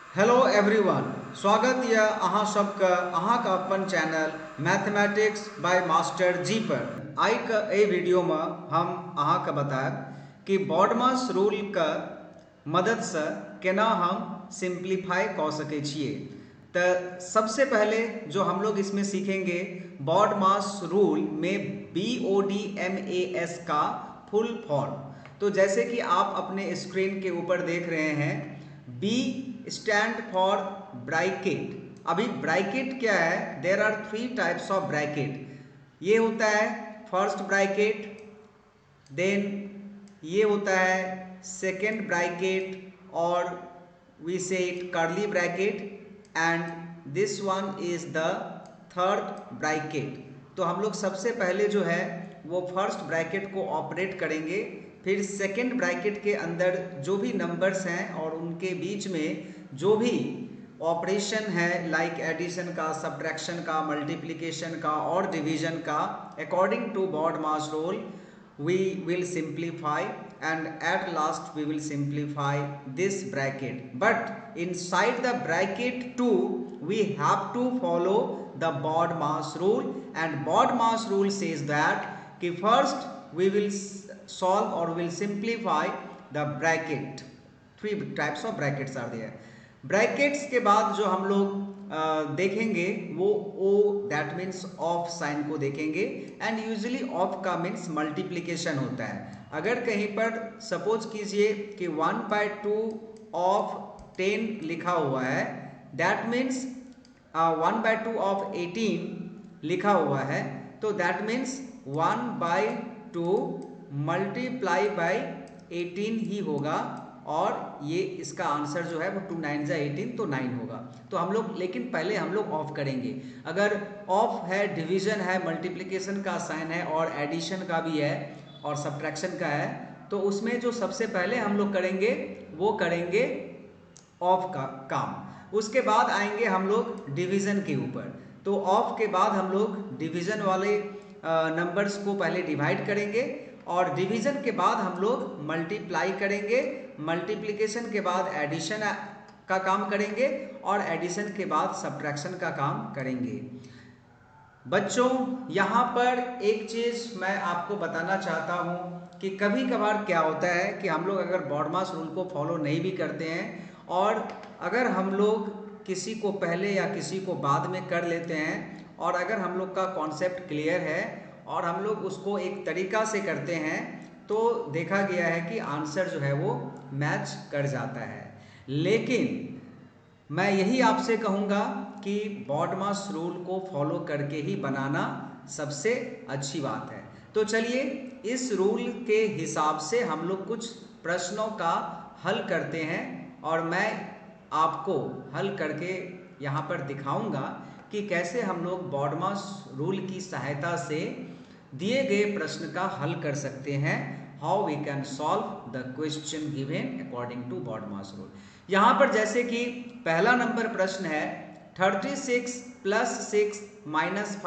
Hello everyone, स्वागत यऽ अहाँ सबके अहाँके अपन चैनल मैथमेटिक्स बाय मास्टर जी पर। आइ के एहि वीडियो में हम अहाँके बताएब कि बॉडमास रूल के मदद से केना हम सिंप्लीफाई कऽ सकै छियै। तो सबसे पहले जो हम लोग इसमें सीखेंगे बॉडमास रूल में BODMAS का फुल फॉर्म। तो जैसे कि आप अपने स्क्रीन के ऊपर देख रहे हैं, B स्टैंड फॉर ब्रैकेट। अभी ब्रैकेट क्या है? There are 3 types of bracket. ये होता है फर्स्ट ब्रैकेट, देन ये होता है सेकेंड ब्रैकेट, और we say it curly bracket, and this one is the third bracket. तो हम लोग सबसे पहले जो है वो फर्स्ट ब्रैकेट को ऑपरेट करेंगे, फिर सेकेंड ब्रैकेट के अंदर जो भी नंबर्स हैं और उनके बीच में जो भी ऑपरेशन है, लाइक एडिशन का, सब्ट्रैक्शन का, मल्टीप्लिकेशन का और डिवीजन का, according to BODMAS rule we will simplify, and at last we will simplify this bracket. But inside the bracket too we have to follow the BODMAS rule, and BODMAS rule says that कि first we will solve or will simplify the bracket. 3 types of brackets are there. Brackets के बाद जो हम लोग देखेंगे वो ओ that means of sine को देखेंगे, एंड यूजुअली ऑफ का मीन्स मल्टीप्लिकेशन होता है। अगर कहीं पर सपोज कीजिए कि 1/2 ऑफ 10 लिखा हुआ है, दैट मीन्स 1/2 ऑफ 18 लिखा हुआ है, तो दैट मीन्स 1/2 मल्टीप्लाई बाई 18 ही होगा, और ये इसका आंसर जो है वो 2 9 जा 18, तो 9 होगा। तो हम लोग लेकिन पहले हम लोग ऑफ करेंगे। अगर ऑफ है, डिवीजन है, मल्टीप्लिकेशन का साइन है और एडिशन का भी है और सब्ट्रैक्शन का है, तो उसमें जो सबसे पहले हम लोग करेंगे वो करेंगे ऑफ का काम। उसके बाद आएंगे हम लोग डिवीजन के ऊपर। तो ऑफ के बाद हम लोग डिवीजन वाले नंबर्स को पहले डिवाइड करेंगे, और डिवीजन के बाद हम लोग मल्टीप्लाई करेंगे, मल्टीप्लिकेशन के बाद एडिशन का काम करेंगे, और एडिशन के बाद सब्ट्रैक्शन का काम करेंगे। बच्चों, यहाँ पर एक चीज मैं आपको बताना चाहता हूँ कि कभी कभार क्या होता है कि हम लोग अगर बॉडमास रूल को फॉलो नहीं भी करते हैं, और अगर हम लोग किसी को पहले या किसी को बाद में कर लेते हैं, और अगर हम लोग का कॉन्सेप्ट क्लियर है और हम लोग उसको एक तरीका से करते हैं, तो देखा गया है कि आंसर जो है वो मैच कर जाता है। लेकिन मैं यही आपसे कहूँगा कि बॉडमास रूल को फॉलो करके ही बनाना सबसे अच्छी बात है। तो चलिए इस रूल के हिसाब से हम लोग कुछ प्रश्नों का हल करते हैं, और मैं आपको हल करके यहाँ पर दिखाऊंगा कि कैसे हम लोग बॉडमास रूल की सहायता से दिए गए प्रश्न का हल कर सकते हैं। How we can solve the question given according to BODMAS rule. यहाँ पर जैसे कि पहला नंबर प्रश्न है 36 + 6 - 5 -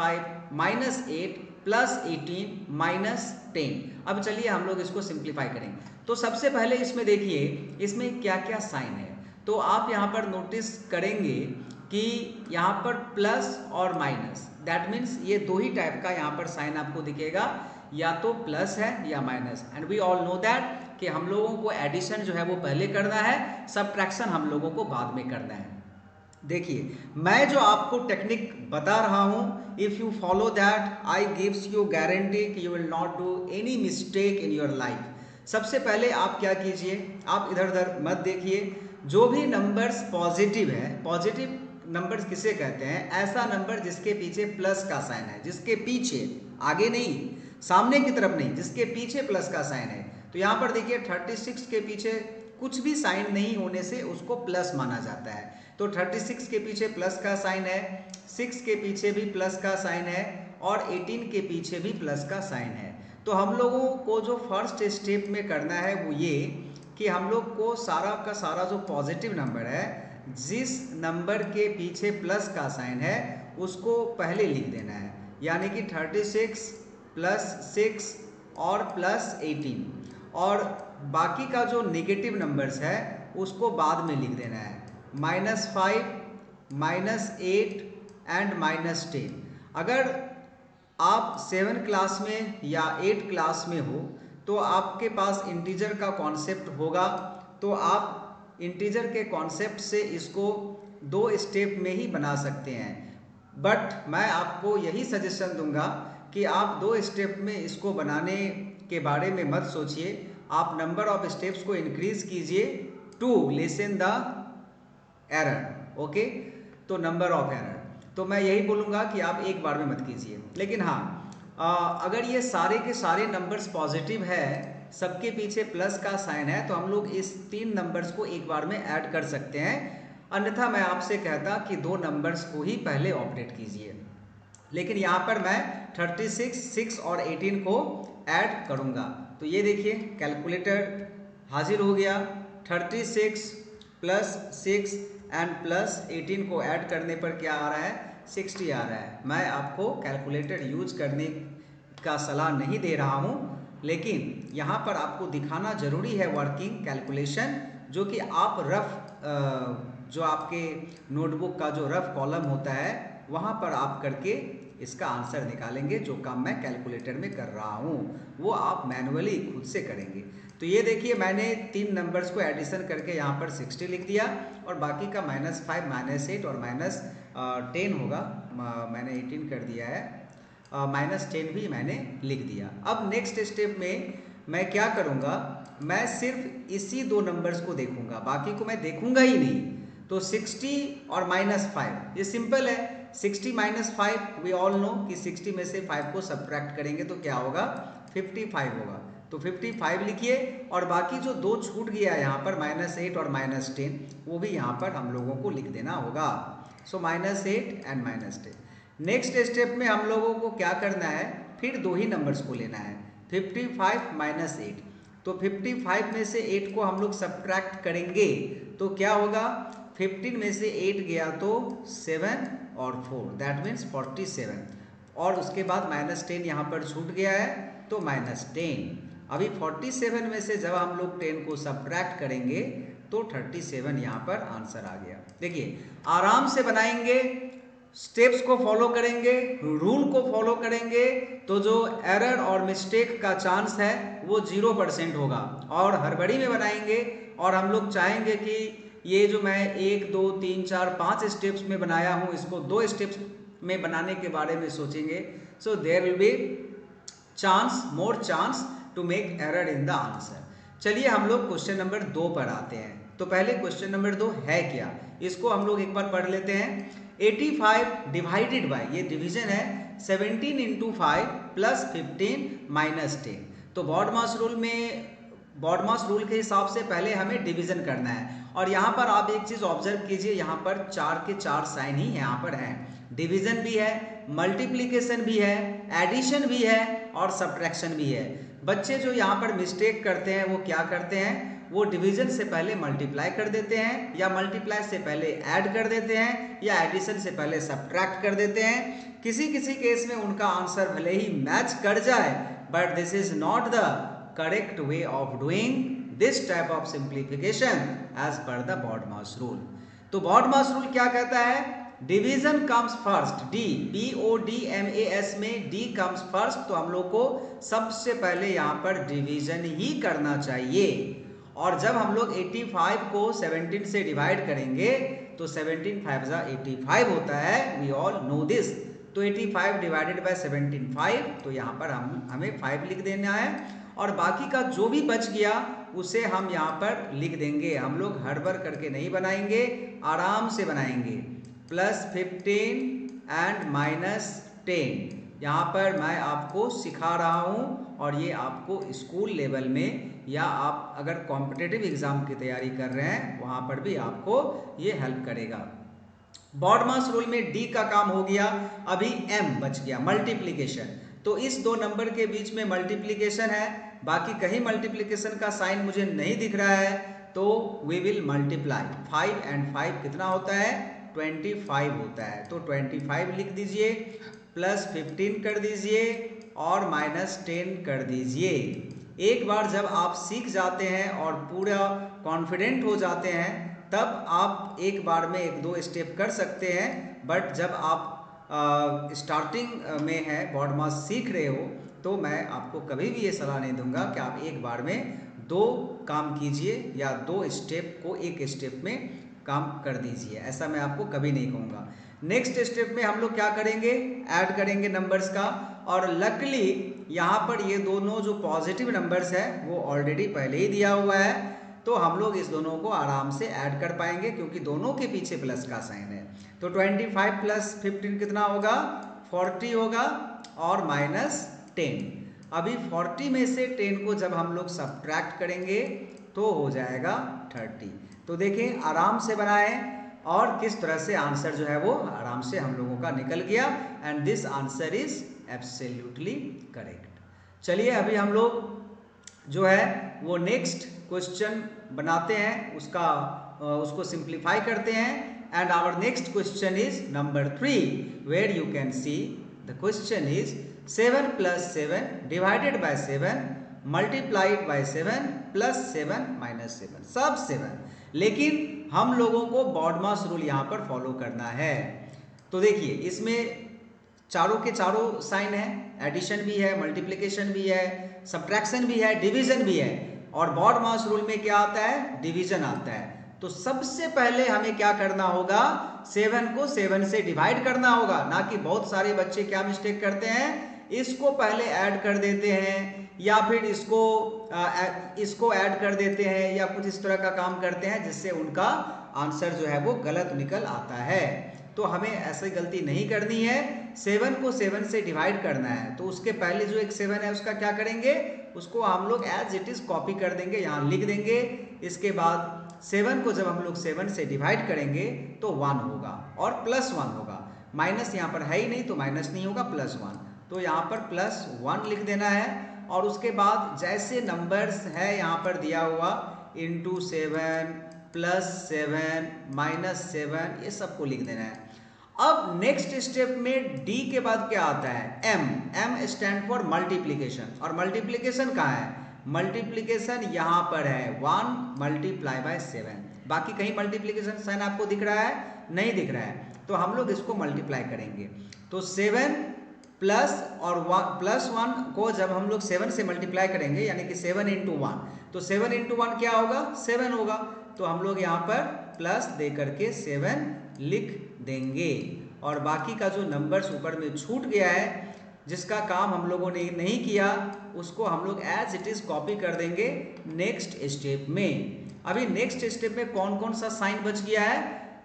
8 + 18 - 10। अब चलिए हम लोग इसको सिंप्लीफाई करेंगे। तो सबसे पहले इसमें देखिए इसमें क्या क्या साइन है। तो आप यहाँ पर नोटिस करेंगे कि यहाँ पर प्लस और माइनस, दैट मीन्स ये दो ही टाइप का यहाँ पर साइन आपको दिखेगा, या तो प्लस है या minus. And we all know that कि हम लोगों को एडिशन जो है वो पहले करना है, सब्ट्रैक्शन हम लोगों को बाद में करना है। देखिए मैं जो आपको टेक्निक बता रहा हूँ, if you follow that I gives you guarantee कि you will not do any mistake in your life. सबसे पहले आप क्या कीजिए, आप इधर उधर मत देखिए। जो भी नंबर्स पॉजिटिव है, पॉजिटिव नंबर्स किसे कहते हैं? ऐसा नंबर जिसके पीछे प्लस का साइन है, जिसके पीछे, आगे नहीं, सामने की तरफ नहीं, जिसके पीछे प्लस का साइन है। तो यहाँ पर देखिए 36 के पीछे कुछ भी साइन नहीं होने से उसको प्लस माना जाता है। तो 36 के पीछे प्लस का साइन है, 6 के पीछे भी प्लस का साइन है, और 18 के पीछे भी प्लस का साइन है। तो हम लोगों को जो फर्स्ट स्टेप में करना है वो ये कि हम लोग को सारा का सारा जो पॉजिटिव नंबर है, जिस नंबर के पीछे प्लस का साइन है उसको पहले लिख देना है। यानी कि 36 + 6 और +18, और बाकी का जो नेगेटिव नंबर्स है उसको बाद में लिख देना है। -5, -8 एंड -10। अगर आप 7 क्लास में या 8 क्लास में हो तो आपके पास इंटीजर का कॉन्सेप्ट होगा, तो आप इंटीजर के कॉन्सेप्ट से इसको 2 स्टेप में ही बना सकते हैं। बट मैं आपको यही सजेशन दूंगा कि आप 2 स्टेप में इसको बनाने के बारे में मत सोचिए, आप नंबर ऑफ स्टेप्स को इंक्रीज कीजिए to lessen the error. Okay, तो नंबर ऑफ एरर, तो मैं यही बोलूँगा कि आप एक बार में मत कीजिए। लेकिन हाँ, अगर ये सारे के सारे नंबर्स पॉजिटिव है, सबके पीछे प्लस का साइन है, तो हम लोग इस 3 नंबर्स को एक बार में ऐड कर सकते हैं। अन्यथा मैं आपसे कहता कि 2 नंबर्स को ही पहले ऑपरेट कीजिए। लेकिन यहाँ पर मैं 36, 6 और 18 को ऐड करूँगा। तो ये देखिए कैलकुलेटर हाजिर हो गया। 36 प्लस 6 एंड प्लस 18 को ऐड करने पर क्या आ रहा है, 60 आ रहा है। मैं आपको कैलकुलेटर यूज करने का सलाह नहीं दे रहा हूँ, लेकिन यहाँ पर आपको दिखाना जरूरी है वर्किंग कैलकुलेशन, जो कि आप रफ जो आपके नोटबुक का जो रफ कॉलम होता है वहाँ पर आप करके इसका आंसर निकालेंगे। जो काम मैं कैलकुलेटर में कर रहा हूँ वो आप मैनुअली खुद से करेंगे। तो ये देखिए मैंने 3 नंबर्स को एडिशन करके यहाँ पर 60 लिख दिया, और बाकी का -5, -8 और -10 होगा, मैंने 18 कर दिया है, -10 भी मैंने लिख दिया। अब नेक्स्ट स्टेप में मैं क्या करूँगा, मैं सिर्फ इसी 2 नंबर्स को देखूंगा, बाकी को मैं देखूंगा ही नहीं। तो 60 और -5 ये सिंपल है। 60 -5 वी ऑल नो कि 60 में से 5 को सब्ट्रैक्ट करेंगे तो क्या होगा, 55 होगा। तो 55 लिखिए, और बाकी जो 2 छूट गया यहाँ पर -8 और -10 वो भी यहाँ पर हम लोगों को लिख देना होगा। सो -8 एंड -10। नेक्स्ट स्टेप में हम लोगों को क्या करना है, फिर 2 ही नंबर्स को लेना है, 55 -8। तो 55 में से 8 को हम लोग सब्ट्रैक्ट करेंगे तो क्या होगा, 15 में से 8 गया तो 7 और 4 दैट मीन्स 47, और उसके बाद -10 यहाँ पर छूट गया है तो -10। अभी 47 में से जब हम लोग 10 को सब्ट्रैक्ट करेंगे तो 37 यहाँ पर आंसर आ गया। देखिए आराम से बनाएंगे, स्टेप्स को फॉलो करेंगे, रूल को फॉलो करेंगे, तो जो एरर और मिस्टेक का चांस है वो 0% होगा। और हड़बड़ी में बनाएंगे और हम लोग चाहेंगे कि ये जो मैं 1, 2, 3, 4, 5 स्टेप्स में बनाया हूँ इसको 2 स्टेप्स में बनाने के बारे में सोचेंगे, so there will be more chance to make error in the answer. चलिए हम लोग क्वेश्चन नंबर 2 पर आते हैं। तो पहले क्वेश्चन नंबर 2 है क्या, इसको हम लोग एक बार पढ़ लेते हैं। 85 डिवाइडेड बाय, ये डिवीजन है, 17 इंटू 5 प्लस 15 -10। तो बॉडमास रूल के हिसाब से पहले हमें डिवीजन करना है। और यहाँ पर आप एक चीज ऑब्जर्व कीजिए, यहाँ पर 4 के 4 साइन ही यहाँ पर हैं। डिवीजन भी है, मल्टीप्लीकेशन भी है, एडिशन भी है और सब्ट्रैक्शन भी है। बच्चे जो यहाँ पर मिस्टेक करते हैं वो क्या करते हैं, वो डिवीजन से पहले मल्टीप्लाई कर देते हैं, या मल्टीप्लाई से पहले ऐड कर देते हैं, या एडिशन से पहले सब्ट्रैक्ट कर देते हैं। किसी किसी केस में उनका आंसर भले ही मैच कर जाए, but this is not the correct way of doing this type of simplification as per the BODMAS rule. तो बॉडमास रूल क्या कहता है, डिवीजन कम्स फर्स्ट, BODMAS में D कम्स फर्स्ट, तो हम लोग को सबसे पहले यहाँ पर डिवीजन ही करना चाहिए। और जब हम लोग 85 को 17 से डिवाइड करेंगे तो 17 5 85 होता है, वी ऑल नो दिस। तो 85 डिवाइडेड बाय 17 5, तो यहाँ पर हमें 5 लिख देना है, और बाकी का जो भी बच गया उसे हम यहाँ पर लिख देंगे। हम लोग हड़बड़ करके नहीं बनाएंगे, आराम से बनाएंगे। +15 एंड -10 यहाँ पर मैं आपको सिखा रहा हूँ, और ये आपको स्कूल लेवल में या आप अगर कॉम्पिटिटिव एग्जाम की तैयारी कर रहे हैं वहाँ पर भी आपको ये हेल्प करेगा। बॉडमास रूल में D का काम हो गया, अभी M बच गया, मल्टीप्लीकेशन। तो इस 2 नंबर के बीच में मल्टीप्लीकेशन है, बाकी कहीं मल्टीप्लीकेशन का साइन मुझे नहीं दिख रहा है, तो वी विल मल्टीप्लाई। 5 एंड 5 कितना होता है, 25 होता है। तो 25 लिख दीजिए, +15 कर दीजिए और -10 कर दीजिए। एक बार जब आप सीख जाते हैं और पूरा कॉन्फिडेंट हो जाते हैं तब आप एक बार में 1-2 स्टेप कर सकते हैं, बट जब आप स्टार्टिंग में है, बोर्ड मास सीख रहे हो, तो मैं आपको कभी भी ये सलाह नहीं दूंगा कि आप एक बार में 2 काम कीजिए या 2 स्टेप को एक स्टेप में काम कर दीजिए, ऐसा मैं आपको कभी नहीं कहूँगा। नेक्स्ट स्टेप में हम लोग क्या करेंगे, ऐड करेंगे नंबर्स का, और लकली यहाँ पर ये दोनों जो पॉजिटिव नंबर्स है वो ऑलरेडी पहले ही दिया हुआ है, तो हम लोग इस दोनों को आराम से ऐड कर पाएंगे क्योंकि दोनों के पीछे प्लस का साइन है। तो 25 प्लस 15 कितना होगा, 40 होगा, और -10। अभी 40 में से 10 को जब हम लोग सब्ट्रैक्ट करेंगे तो हो जाएगा 30। तो देखें, आराम से बनाएं और किस तरह से आंसर जो है वो आराम से हम लोगों का निकल गया, and this answer is absolutely correct. चलिए अभी हम लोग जो है वो नेक्स्ट क्वेश्चन बनाते हैं, उसको सिंप्लीफाई करते हैं, and our next question is number 3, where you can see the question is 7 + 7 divided by 7 multiplied by 7 + 7 - 7, सब 7, लेकिन हम लोगों को बॉडमास रूल यहाँ पर फॉलो करना है। तो देखिए, इसमें चारों के चारों साइन है, एडिशन भी है, मल्टीप्लिकेशन भी है, सब्ट्रैक्शन भी है, डिवीजन भी है, और बॉडमास रूल में क्या आता है, डिवीजन आता है। तो सबसे पहले हमें क्या करना होगा, 7 को 7 से डिवाइड करना होगा, ना कि बहुत सारे बच्चे क्या मिस्टेक करते हैं, इसको पहले ऐड कर देते हैं या फिर इसको ऐड कर देते हैं या कुछ इस तरह का काम करते हैं जिससे उनका आंसर जो है वो गलत निकल आता है। तो हमें ऐसी गलती नहीं करनी है, 7 को 7 से डिवाइड करना है, तो उसके पहले जो एक 7 है उसका क्या करेंगे, उसको हम लोग एज इट इज कॉपी कर देंगे, यहाँ लिख देंगे। इसके बाद 7 को जब हम लोग 7 से डिवाइड करेंगे तो 1 होगा और +1 होगा, माइनस यहाँ पर है ही नहीं तो माइनस नहीं होगा, +1, तो यहाँ पर +1 लिख देना है। और उसके बाद जैसे नंबर्स है यहाँ पर दिया हुआ, × 7 +7 -7, ये सबको लिख देना है। अब नेक्स्ट स्टेप में डी के बाद क्या आता है, m स्टैंड फॉर मल्टीप्लीकेशन, और मल्टीप्लीकेशन कहाँ है, मल्टीप्लीकेशन यहाँ पर है, 1 × 7, बाकी कहीं मल्टीप्लीकेशन साइन आपको दिख रहा है, नहीं दिख रहा है, तो हम लोग इसको मल्टीप्लाई करेंगे। तो 7 प्लस और +1 को जब हम लोग 7 से मल्टीप्लाई करेंगे, यानी कि 7 × 1, तो 7 × 1 क्या होगा, 7 होगा, तो हम लोग यहाँ पर प्लस दे करके 7 लिख देंगे। और बाकी का जो नंबर्स ऊपर में छूट गया है, जिसका काम हम लोगों ने नहीं किया, उसको हम लोग एज इट इज कॉपी कर देंगे नेक्स्ट स्टेप में। अभी नेक्स्ट स्टेप में कौन कौन सा साइन बच गया है,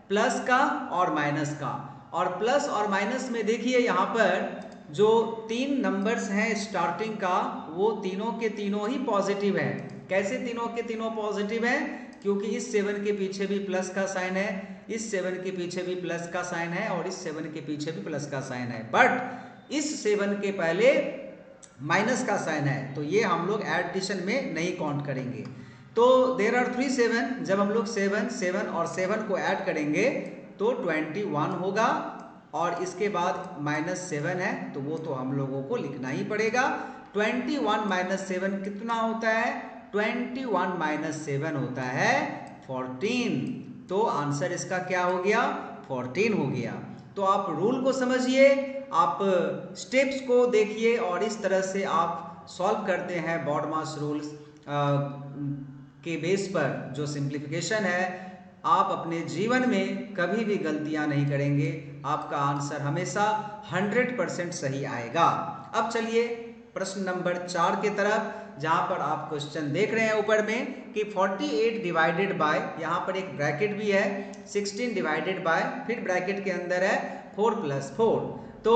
प्लस का और माइनस का, और प्लस और माइनस में देखिए यहाँ पर जो 3 नंबर्स हैं स्टार्टिंग का, वो तीनों के तीनों ही पॉजिटिव है। कैसे तीनों के तीनों पॉजिटिव हैं, क्योंकि इस 7 के पीछे भी प्लस का साइन है, इस 7 के पीछे भी प्लस का साइन है, और इस 7 के पीछे भी प्लस का साइन है, बट इस 7 के पहले माइनस का साइन है, तो ये हम लोग एडिशन में नहीं काउंट करेंगे। तो देयर आर 3 7, जब हम लोग 7 7 और 7 को ऐड करेंगे तो 21 होगा, और इसके बाद -7 है, तो वो तो हम लोगों को लिखना ही पड़ेगा। 21 - 7 कितना होता है, 21 - 7 होता है 14, तो आंसर इसका क्या हो गया, 14 हो गया। तो आप रूल को समझिए, आप स्टेप्स को देखिए, और इस तरह से आप सॉल्व करते हैं बॉडमास रूल्स के बेस पर जो सिंप्लीफिकेशन है, आप अपने जीवन में कभी भी गलतियां नहीं करेंगे, आपका आंसर हमेशा 100% सही आएगा। अब चलिए प्रश्न नंबर 4 की तरफ, जहां पर आप क्वेश्चन देख रहे हैं ऊपर में कि 48 डिवाइडेड बाय, यहाँ पर एक ब्रैकेट भी है, 16 डिवाइडेड बाय, फिर ब्रैकेट के अंदर है 4 + 4। तो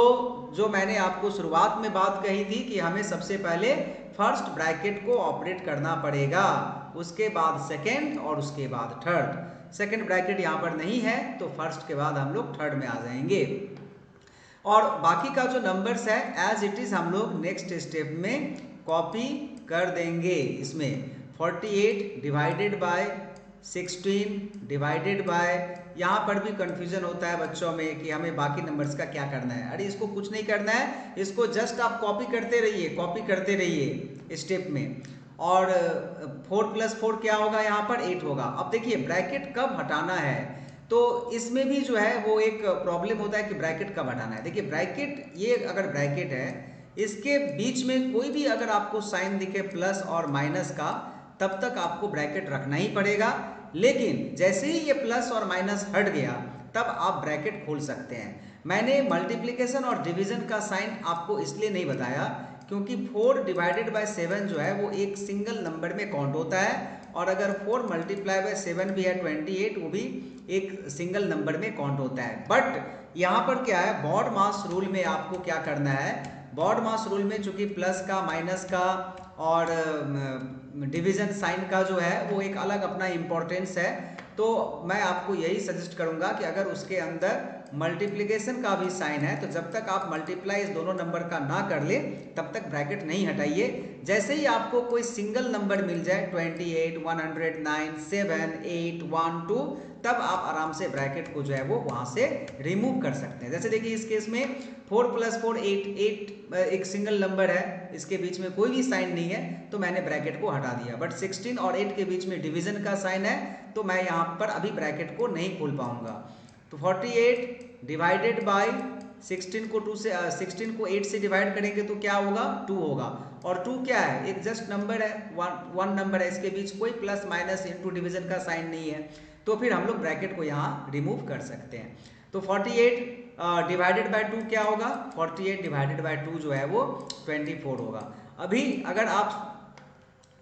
जो मैंने आपको शुरुआत में बात कही थी कि हमें सबसे पहले फर्स्ट ब्रैकेट को ऑपरेट करना पड़ेगा, उसके बाद सेकेंड और उसके बाद थर्ड। सेकेंड ब्रैकेट यहाँ पर नहीं है, तो फर्स्ट के बाद हम लोग थर्ड में आ जाएंगे, और बाकी का जो नंबर्स है एज इट इज हम लोग नेक्स्ट स्टेप में कॉपी कर देंगे। इसमें 48 डिवाइडेड बाय 16 डिवाइडेड बाय, यहाँ पर भी कंफ्यूजन होता है बच्चों में कि हमें बाकी नंबर्स का क्या करना है। अरे इसको कुछ नहीं करना है, इसको जस्ट आप कॉपी करते रहिए स्टेप में। और 4+4 क्या होगा, यहाँ पर 8 होगा। अब देखिए ब्रैकेट कब हटाना है, तो इसमें भी जो है वो एक प्रॉब्लम होता है कि ब्रैकेट कब हटाना है। देखिए ब्रैकेट, ये अगर ब्रैकेट है, इसके बीच में कोई भी अगर आपको साइन दिखे प्लस और माइनस का, तब तक आपको ब्रैकेट रखना ही पड़ेगा। लेकिन जैसे ही ये प्लस और माइनस हट गया, तब आप ब्रैकेट खोल सकते हैं। मैंने मल्टीप्लिकेशन और डिवीजन का साइन आपको इसलिए नहीं बताया क्योंकि 4 डिवाइडेड बाय 7 जो है वो एक सिंगल नंबर में काउंट होता है, और अगर 4 मल्टीप्लाई बाय 7 भी है 28, वो भी एक सिंगल नंबर में काउंट होता है। बट यहाँ पर क्या है, बॉड मास रूल में आपको क्या करना है, बॉड मास रूल में चूंकि प्लस का, माइनस का और डिवीजन साइन का जो है वो एक अलग अपना इम्पोर्टेंस है। तो मैं आपको यही सजेस्ट करूंगा कि अगर उसके अंदर मल्टीप्लिकेशन का भी साइन है, तो जब तक आप मल्टीप्लाई इस दोनों नंबर का ना कर ले, तब तक ब्रैकेट नहीं हटाइए। जैसे ही आपको कोई सिंगल नंबर मिल जाए 28, 109, 7, 8, 1, 2, तब आप आराम से ब्रैकेट को जो है वो वहां से रिमूव कर सकते हैं। जैसे देखिए इस केस में 4+4 8 एक सिंगल नंबर है, इसके बीच में कोई भी साइन नहीं है, तो मैंने ब्रैकेट को हटा दिया। बट 16 और 8 के बीच में डिवीजन का साइन है, तो मैं यहाँ पर अभी ब्रैकेट को नहीं खोल पाऊंगा। तो 48 डिवाइडेड बाय 16 को 2 से 16 को 8 से डिवाइड करेंगे तो क्या होगा, 2 होगा। और 2 क्या है, एक जस्ट नंबर है, वन नंबर है, इसके बीच कोई प्लस माइनस इनटू डिवीजन का साइन नहीं है, तो फिर हम लोग ब्रैकेट को यहाँ रिमूव कर सकते हैं। तो 48 डिवाइडेड बाय 2 क्या होगा, 48 डिवाइडेड बाय 2 जो है वो 24 होगा। अभी अगर आप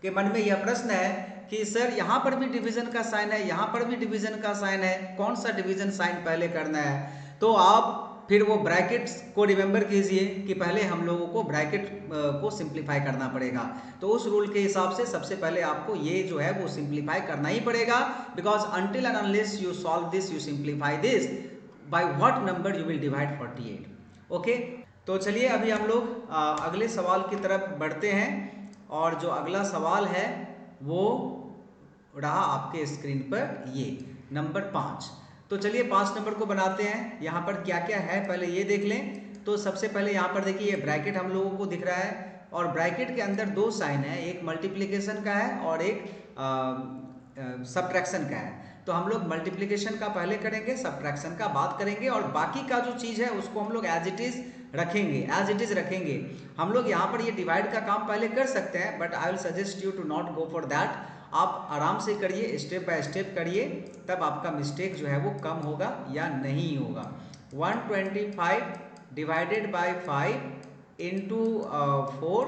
के मन में यह प्रश्न है कि सर यहाँ पर भी डिवीजन का साइन है, यहाँ पर भी डिवीजन का साइन है, कौन सा डिवीजन साइन पहले करना है, तो आप फिर वो ब्रैकेट्स को रिमेंबर कीजिए कि पहले हम लोगों को ब्रैकेट को सिंप्लीफाई करना पड़ेगा। तो उस रूल के हिसाब से सबसे पहले आपको ये जो है वो सिंप्लीफाई करना ही पड़ेगा, because until and unless you solve this, you simplify this, by what number you will divide 48। Okay, तो चलिए अभी हम लोग अगले सवाल की तरफ बढ़ते हैं, और जो अगला सवाल है वो रहा आपके स्क्रीन पर, ये नंबर 5। तो चलिए 5 नंबर को बनाते हैं। यहाँ पर क्या क्या है पहले ये देख लें। तो सबसे पहले यहाँ पर देखिए ब्रैकेट हम लोगों को दिख रहा है, और ब्रैकेट के अंदर दो साइन है, एक मल्टीप्लिकेशन का है और एक सब्ट्रैक्शन का है। तो हम लोग मल्टीप्लिकेशन का पहले करेंगे, सब्ट्रैक्शन का बात करेंगे, और बाकी का जो चीज़ है उसको हम लोग एज इट इज़ रखेंगे, एज इट इज़ रखेंगे। हम लोग यहाँ पर ये डिवाइड का काम पहले कर सकते हैं, but I will suggest you to not go for that. आप आराम से करिए, स्टेप बाय स्टेप करिए, तब आपका मिस्टेक जो है वो कम होगा या नहीं होगा। 125 डिवाइडेड बाय 5 इंटू 4,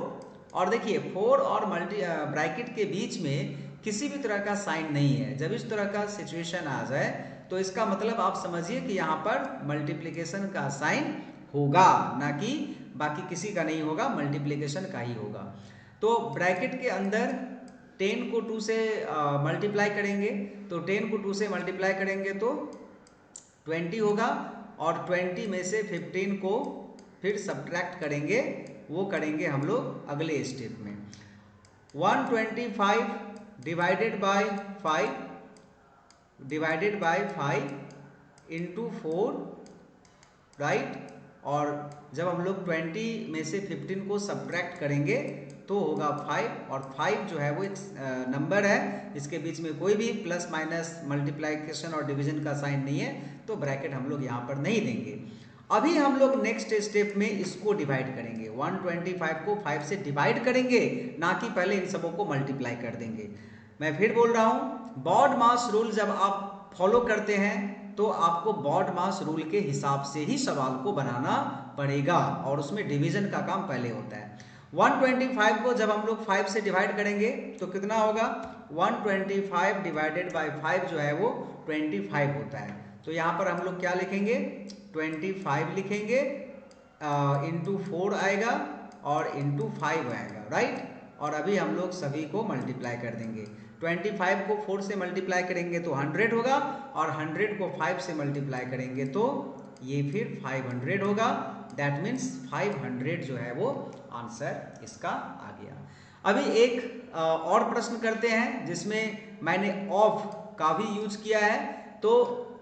और देखिए 4 और ब्रैकेट के बीच में किसी भी तरह का साइन नहीं है। जब इस तरह का सिचुएशन आ जाए तो इसका मतलब आप समझिए कि यहाँ पर मल्टीप्लिकेशन का साइन होगा, ना कि बाकी किसी का नहीं होगा, मल्टीप्लिकेशन का ही होगा। तो ब्रैकेट के अंदर 10 को 2 से मल्टीप्लाई करेंगे, तो 10 को 2 से मल्टीप्लाई करेंगे तो 20 होगा, और 20 में से 15 को फिर सब्ट्रैक्ट करेंगे, वो करेंगे हम लोग अगले स्टेप में। 125 डिवाइडेड बाय 5 इंटू 4, राइट। और जब हम लोग 20 में से 15 को सब्ट्रैक्ट करेंगे तो होगा 5, और 5 जो है वो एक नंबर है, इसके बीच में कोई भी प्लस माइनस मल्टीप्लिकेशन और डिवीजन का साइन नहीं है, तो ब्रैकेट हम लोग यहाँ पर नहीं देंगे। अभी हम लोग नेक्स्ट स्टेप में इसको डिवाइड करेंगे, 125 को 5 से डिवाइड करेंगे, ना कि पहले इन सबों को मल्टीप्लाई कर देंगे। मैं फिर बोल रहा हूँ, बॉड मास रूल जब आप फॉलो करते हैं तो आपको बॉड मास रूल के हिसाब से ही सवाल को बनाना पड़ेगा, और उसमें डिवीजन का काम पहले होता है। 125 को जब हम लोग 5 से डिवाइड करेंगे तो कितना होगा, 125 डिवाइडेड बाय 5 जो है वो 25 होता है। तो यहाँ पर हम लोग क्या लिखेंगे, 25 लिखेंगे, इंटू 4 आएगा और इंटू 5 आएगा, राइट। और अभी हम लोग सभी को मल्टीप्लाई कर देंगे। 25 को 4 से मल्टीप्लाई करेंगे तो 100 होगा, और 100 को 5 से मल्टीप्लाई करेंगे तो ये फिर 500 होगा। दैट मीन्स 500 जो है वो आंसर इसका आ गया। अभी एक और प्रश्न करते हैं जिसमें मैंने ऑफ का भी यूज किया है। तो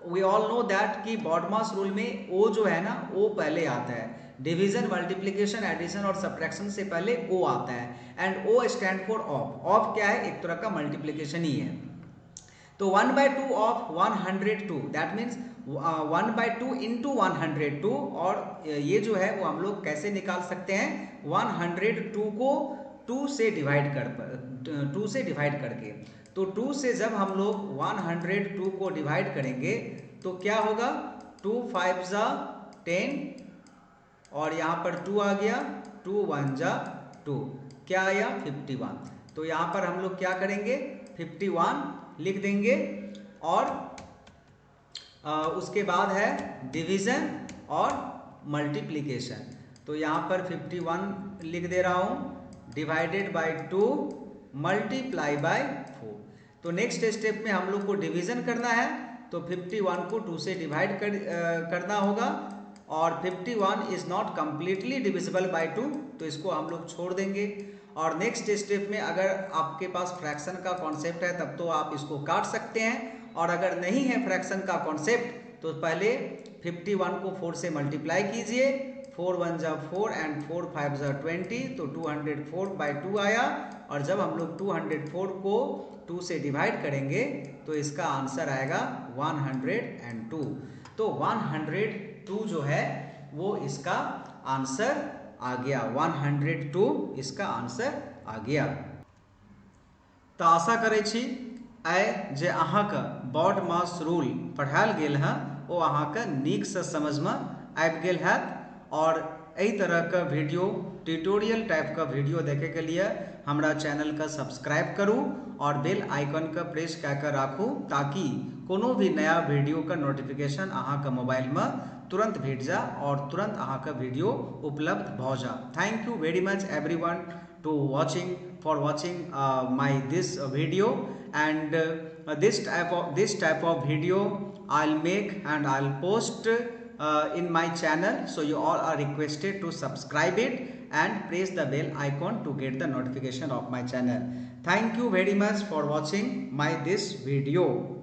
वी ऑल नो दैट कि बॉड मास रूल में ओ जो है ना, ओ पहले आता है, डिवीजन, मल्टीप्लिकेशन, एडिशन और सब्ट्रैक्शन से पहले ओ आता है, and O stand for of. Of क्या है? एक तरह का मल्टीप्लिकेशन ही है। तो 1/2 ऑफ 102, दैट मीन्स 1/2 इंटू 102, और ये जो है वो हम लोग कैसे निकाल सकते हैं? 102 को 2 से डिवाइड करके। तो 2 से जब हम लोग 102 को डिवाइड करेंगे तो क्या होगा? 2 5 जा 10, और यहाँ पर 2 आ गया, 2 1 जा 2, क्या आया? 51। तो यहाँ पर हम लोग क्या करेंगे? 51 लिख देंगे, और उसके बाद है डिवीजन और मल्टीप्लिकेशन। तो यहाँ पर 51 लिख दे रहा हूँ, डिवाइडेड बाय 2 मल्टीप्लाई बाय 4। तो नेक्स्ट स्टेप में हम लोग को डिवीजन करना है, तो 51 को 2 से डिवाइड करना होगा, और 51 is not completely divisible by 2, तो इसको हम लोग छोड़ देंगे। और नेक्स्ट स्टेप में अगर आपके पास फ्रैक्शन का कॉन्सेप्ट है तब तो आप इसको काट सकते हैं, और अगर नहीं है फ्रैक्शन का कॉन्सेप्ट तो पहले 51 को 4 से मल्टीप्लाई कीजिए, 4 1 जा 4 एंड 4 5 जा 20, तो 204/2 आया। और जब हम लोग 204 को 2 से डिवाइड करेंगे तो इसका आंसर आएगा 102। तो 102 जो है वो इसका आंसर आ गया, 102 इसका आंसर आ गया। तो आशा करै छी आइ जे अहाँके बॉड मास रूल पढ़ायल गेल है वो अहाँके नीक से समझ में आबि गेल हैत। और एहि तरह के वीडियो, ट्यूटोरियल टाइप का वीडियो देखे के लिए हमरा चैनल का सब्सक्राइब करू और बेल आइकन का प्रेस कऽ राखू, ताकि कोनो भी नया वीडियो का नोटिफिकेशन अहाँके मोबाइल में तुरंत भेट जा और तुरंत अहाँके वीडियो उपलब्ध भ जा। Thank you very much everyone to watching my this video, and this type of video I'll make and I'll post in my channel, so you all are requested to subscribe it and press the bell icon to get the notification of my channel. Thank you very much for watching my this video.